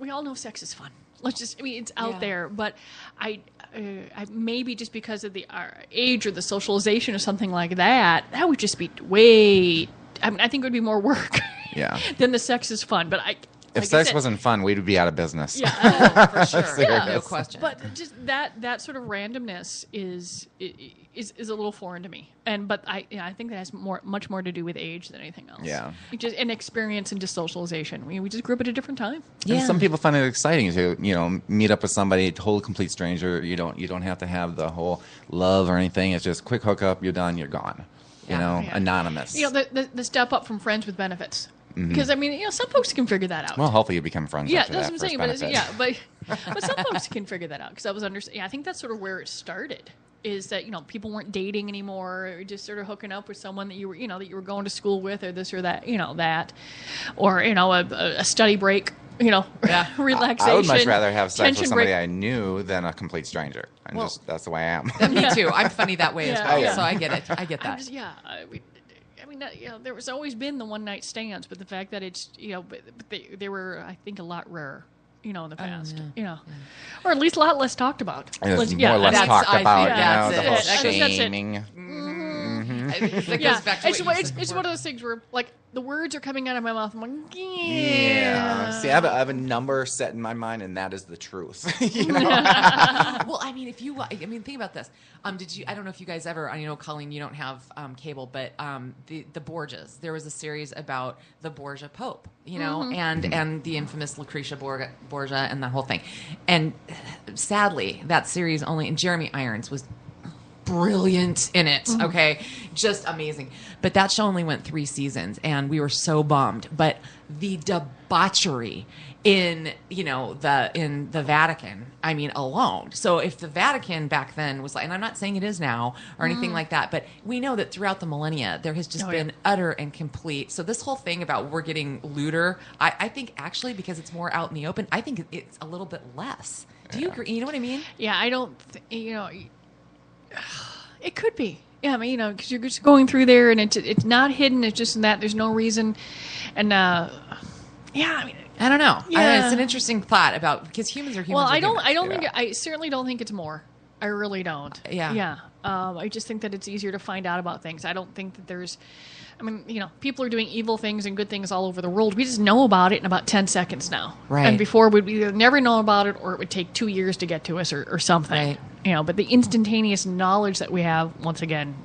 we all know sex is fun. It's out there, but I maybe just because of our age or the socialization or something like that, that would just be I think it would be more work than the sex is fun. But if sex wasn't fun, we'd be out of business. Yeah, for sure. No question. But just that sort of randomness is a little foreign to me. But I think that has much more to do with age than anything else. Yeah. Just an experience and just socialization. We just grew up at a different time. Yeah. And some people find it exciting to, meet up with somebody, a whole complete stranger. You don't have to have the whole love or anything. It's just quick hookup, you're done, you're gone. Anonymous. The step up from friends with benefits. Mm-hmm. Because some folks can figure that out. Well, hopefully you become friends. Yeah, after that's that what I'm saying. benefit. But some folks can figure that out. Because I think that's sort of where it started. Is that people weren't dating anymore, or just sort of hooking up with someone that you were going to school with, or this or that, or a study break, relaxation. I would much rather have sex with somebody I knew than a complete stranger. That's the way I am. Me too. I'm funny that way as well. So I get it. I get that. There was always been the one night stands, but the fact that it's but they were, I think, a lot rarer. In the past, or at least a lot less talked about. More or less talked about, the whole shaming. It goes back to it's one of those things where, like, the words are coming out of my mouth. I'm like, See, I have a number set in my mind, and that is the truth. Well, think about this. I don't know if you guys ever, Colleen, you don't have cable, but the Borgias. There was a series about the Borgia Pope, and the infamous Lucretia Borgia and that whole thing. And sadly, that series and Jeremy Irons was brilliant in it. Mm-hmm. Okay. Just amazing. But that show only went 3 seasons and we were so bummed. But the debauchery in the Vatican, alone. So if the Vatican back then was like, and I'm not saying it is now or anything like that, but we know that throughout the millennia, there has just been utter and complete. So this whole thing about we're getting lewder, I think actually because it's more out in the open, I think it's a little bit less. Do you agree? You know what I mean? Yeah, I don't, it could be. Yeah, because you're just going through there and it's not hidden. It's just that there's no reason. And, I don't know. Yeah. It's an interesting thought because humans are humans. Well, I certainly don't think it's more. I really don't. Yeah. Yeah. I just think that it's easier to find out about things. I don't think that there's, people are doing evil things and good things all over the world. We just know about it in about 10 seconds now. Right. And before we'd either never know about it or it would take 2 years to get to us or something. Right. But the instantaneous knowledge that we have, once again,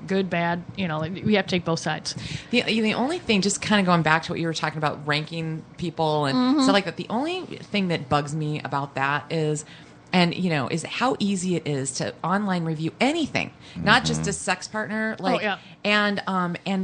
good, bad, we have to take both sides. The only thing, just kind of going back to what you were talking about, ranking people and stuff like that, the only thing that bugs me about that is how easy it is to online review anything, not just a sex partner, and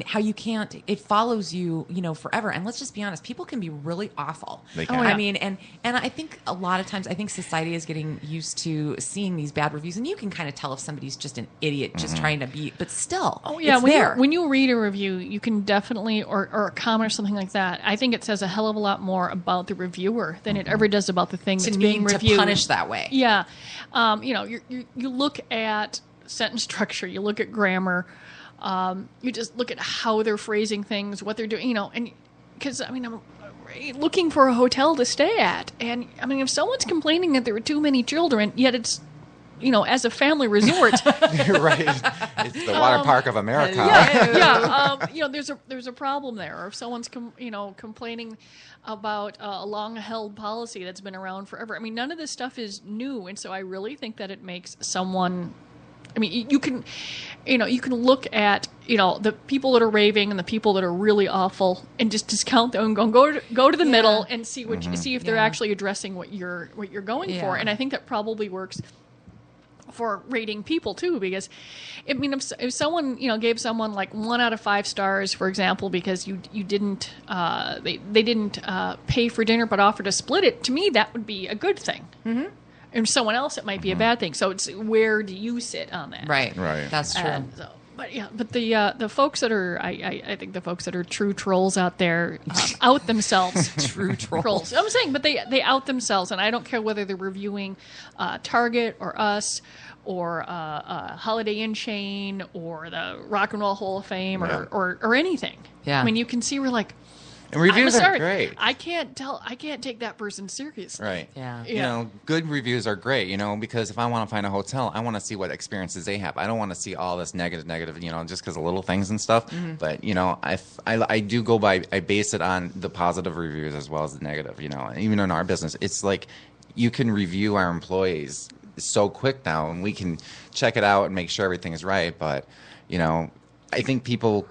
how you can't, it follows you, forever. And let's just be honest, people can be really awful. They can. And I think a lot of times, society is getting used to seeing these bad reviews, and you can kind of tell if somebody's just an idiot, just trying to be, but still, when you read a review, you can definitely, or a comment or something like that, I think it says a hell of a lot more about the reviewer than it ever does about the thing that's being reviewed. To punish that way. Yeah. You look at sentence structure, you look at grammar, you just look at how they're phrasing things, what they're doing, and because, I'm looking for a hotel to stay at. And, if someone's complaining that there are too many children, yet it's, as a family resort. You're right. It's the water park of America. There's a problem there. Or if someone's, complaining about a long-held policy that's been around forever. None of this stuff is new, and so I really think that it makes someone. You can look at the people that are raving and the people that are really awful, and just discount them and go to the middle and see see if they're actually addressing what you're going for. And I think that probably works for rating people too, because if someone gave someone like 1 out of 5 stars, for example, because you didn't they didn't pay for dinner but offered to split it, to me that would be a good thing. Mm-hmm. And someone else it might be a bad thing. So it's, where do you sit on that? Right. That's true. But the folks that are, I think the folks that are true trolls out there out themselves. True trolls. I'm saying, but they out themselves, and I don't care whether they're reviewing Target or us or Holiday Inn chain or the Rock and Roll Hall of Fame or anything. Yeah. You can see we're like, And reviews I'm sorry, are great. I can't take that person serious. Right. Yeah. You know, good reviews are great, you know, because if I want to find a hotel, I want to see what experiences they have. I don't want to see all this negative, you know, just because of little things and stuff. Mm-hmm. But, you know, I do go by, I base it on the positive reviews as well as the negative, you know. And even in our business, it's like you can review our employees so quick now, and we can check it out and make sure everything is right. But, you know, I think people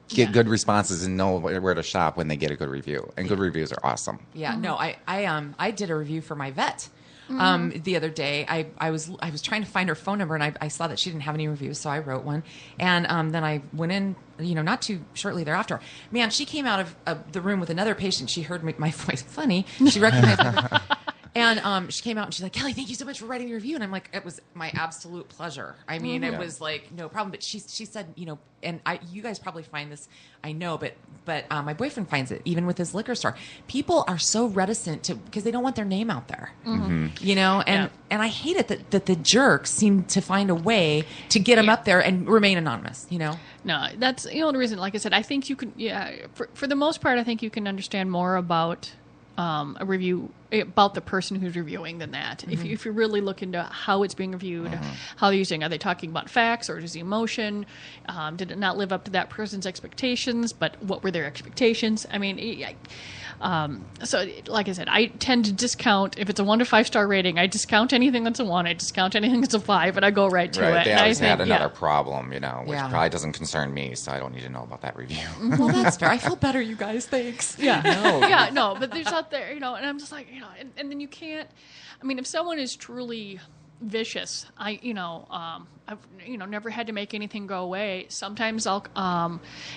get good responses and know where to shop when they get a good review. And good reviews are awesome. Yeah, no, I did a review for my vet the other day. I was trying to find her phone number, and I saw that she didn't have any reviews, so I wrote one. And then I went in, you know, not too shortly thereafter. Man, she came out of the room with another patient. She heard my voice. Funny, she recognized me. And she came out and she's like, Kelly, thank you so much for writing the review. And I'm like, it was my absolute pleasure. I mean, it was like no problem. But she said, you know, and you guys probably find this, I know, but my boyfriend finds it even with his liquor store. People are so reticent because they don't want their name out there, you know. And I hate it that the jerks seem to find a way to get them up there and remain anonymous. You know. No, that's the only reason. Like I said, I think you can. Yeah, for the most part, I think you can understand more about a review about the person who's reviewing than that. If you really look into how it's being reviewed, how they're using, are they talking about facts or just emotion? Did it not live up to that person's expectations? But what were their expectations? I mean, so like I said, I tend to discount, if it's a 1 to 5 star rating, I discount anything that's a 1, I discount anything that's a 5, and I go right to it. They and always I think, had another problem, you know, which probably doesn't concern me, so I don't need to know about that review. Well, that's fair. I feel better, you guys. Thanks. Yeah, no, but there's out there, you know, and I'm just like, you know, and then you can't, I mean, if someone is truly vicious, I've never had to make anything go away. Sometimes I'll,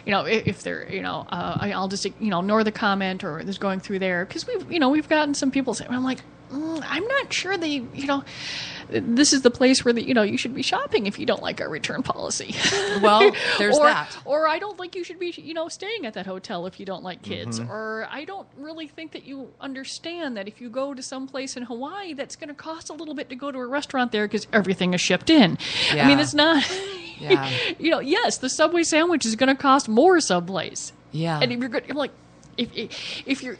if they're, I'll just, ignore the comment or there's going through there. Cause we've gotten some people say, I'm like, I'm not sure this is the place where you should be shopping if you don't like our return policy. Well, there's that. Or I don't think you should be, staying at that hotel if you don't like kids. Or I don't really think that you understand that if you go to some place in Hawaii, that's going to cost a little bit to go to a restaurant there because everything is shipped in. Yeah. I mean, it's not, yes, the Subway sandwich is going to cost more someplace. Yeah. And if you're good, you're like, if you're,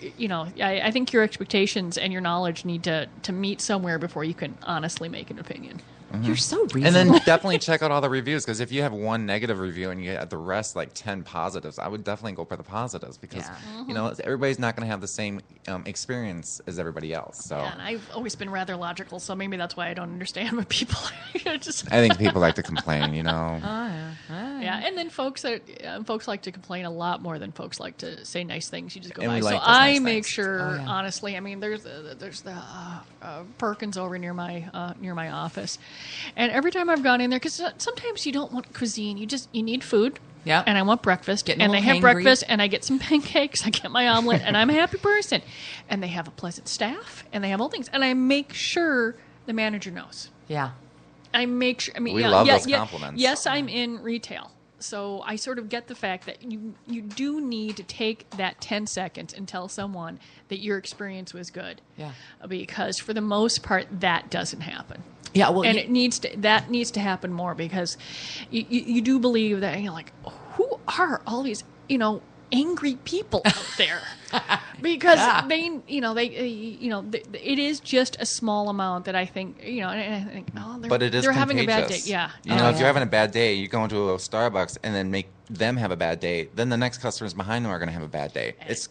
I think your expectations and your knowledge need to meet somewhere before you can honestly make an opinion. You're so reasonable. And then definitely check out all the reviews, because if you have one negative review and you get the rest like 10 positives, I would definitely go for the positives, because everybody's not going to have the same experience as everybody else. So and I've always been rather logical, so maybe that's why I don't understand what people just. I think people like to complain, Yeah, and then folks like to complain a lot more than folks like to say nice things. You just go and by. So I make sure, honestly. I mean, there's the Perkins over near my office. And every time I've gone in there, because sometimes you don't want cuisine, you need food. Yeah. And I want breakfast. And they have breakfast, and I get some pancakes, I get my omelet, and I'm a happy person. And they have a pleasant staff, and they have all things. And I make sure the manager knows. Yeah. I make sure. I mean, we love those compliments. Yes, I'm in retail. So I sort of get the fact that you do need to take that 10 seconds and tell someone that your experience was good. Yeah. Because for the most part, that doesn't happen. Yeah, well, and that needs to happen more, because you do believe that, like, who are all these, angry people out there? Because it is just a small amount that I think, and I think, but it is they're contagious. having a bad day. Yeah. If you're having a bad day, you go into a Starbucks and then make them have a bad day, then the next customers behind them are going to have a bad day. It's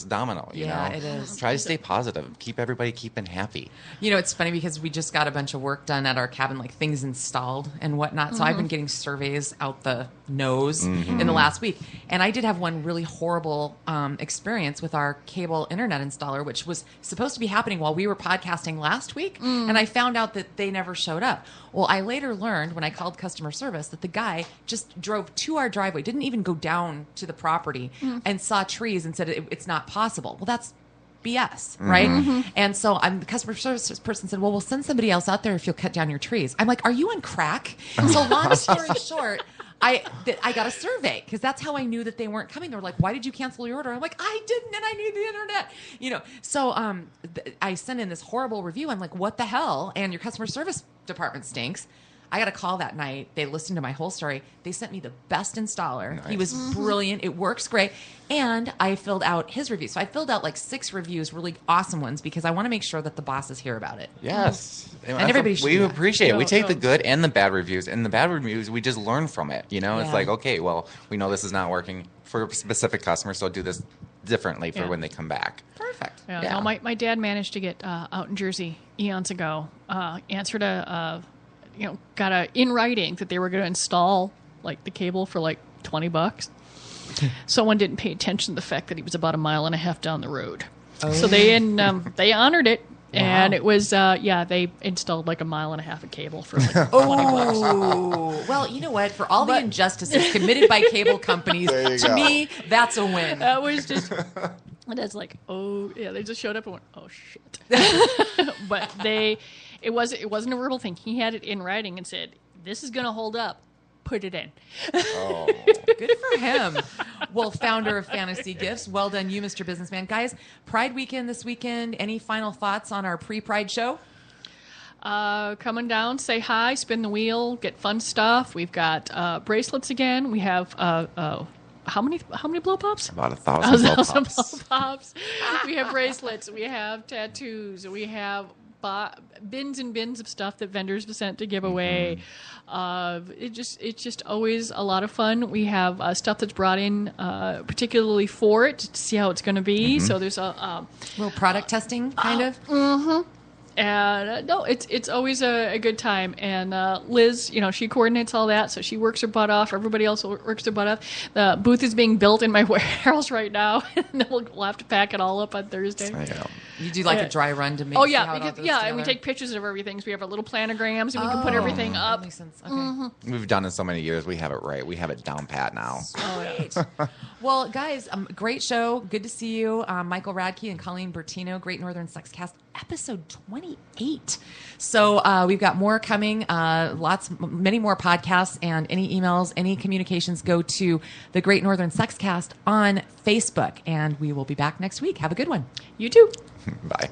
domino. It is. Try to stay positive. Keep everybody happy. It's funny because we just got a bunch of work done at our cabin, like things installed and whatnot. So I've been getting surveys out the nose in the last week, and I did have one really horrible experience with our cable internet installer, which was supposed to be happening while we were podcasting last week, and I found out that they never showed up. Well, I later learned when I called customer service that the guy just drove to our driveway, didn't even go down to the property, and saw trees and said it's not possible. Well, that's BS, right? And so the customer service person said, well, we'll send somebody else out there if you'll cut down your trees. I'm like, are you on crack? So long story short, I got a survey, because that's how I knew that they weren't coming. They were like, why did you cancel your order? I'm like, I didn't, and I need the internet. So I sent in this horrible review. I'm like, what the hell? And your customer service department stinks. I got a call that night. They listened to my whole story. They sent me the best installer. Nice. He was brilliant. It works great. And I filled out his review. So I filled out like 6 reviews, really awesome ones, because I want to make sure that the bosses hear about it. Yes. And everybody should we do that. appreciate it. We Yeah, take the yeah. good and the bad reviews. And the bad reviews, we just learn from it. You know, it's Yeah. like, okay, well, we know this is not working for a specific customer, so do this differently for Yeah. when they come back. Perfect. Yeah, Yeah. No, my dad managed to get out in Jersey eons ago. Answered got in writing that they were going to install like the cable for like $20. Someone didn't pay attention to the fact that he was about 1.5 miles down the road. So they honored it. And it was, they installed like 1.5 miles of cable for like $20. Oh, well, you know what? For all the injustices committed by cable companies, There you to go. me, that's a win. That was just, and it's like, oh yeah, they just showed up and went, oh shit. But it wasn't a verbal thing. He had it in writing and said, this is going to hold up. Put it in. Oh. Good for him. Well, founder of Fantasy Gifts, well done you, Mr. Businessman. Guys, Pride Weekend this weekend. Any final thoughts on our pre-Pride show? Coming down, say hi, spin the wheel, get fun stuff. We've got bracelets again. We have how many blow pops? About 1,000 blow 1,000 pops. blow pops. We have bracelets. We have tattoos. We have bins and bins of stuff that vendors have sent to give away. It's just always a lot of fun. We have stuff that's brought in particularly for it to see how it's going to be. So there's a little product testing, kind of. and no, it's always a good time. And Liz, she coordinates all that, so she works her butt off. Everybody else works their butt off. The booth is being built in my warehouse right now, and then we'll have to pack it all up on Thursday. Yeah. You do like a dry run to make Oh see yeah, how it all because, goes and we together? take pictures of everything. So we have our little planograms, and we can put everything That up. makes sense. Okay. We've done it so many years. We have it right. We have it down pat now. Great. Well, guys, great show. Good to see you. Michael Radke and Colleen Bertino, Great Northern Sexcast, episode 28. So we've got more coming, many more podcasts, and any emails, any communications, go to the Great Northern Sexcast on Facebook. And we will be back next week. Have a good one. You too. Bye.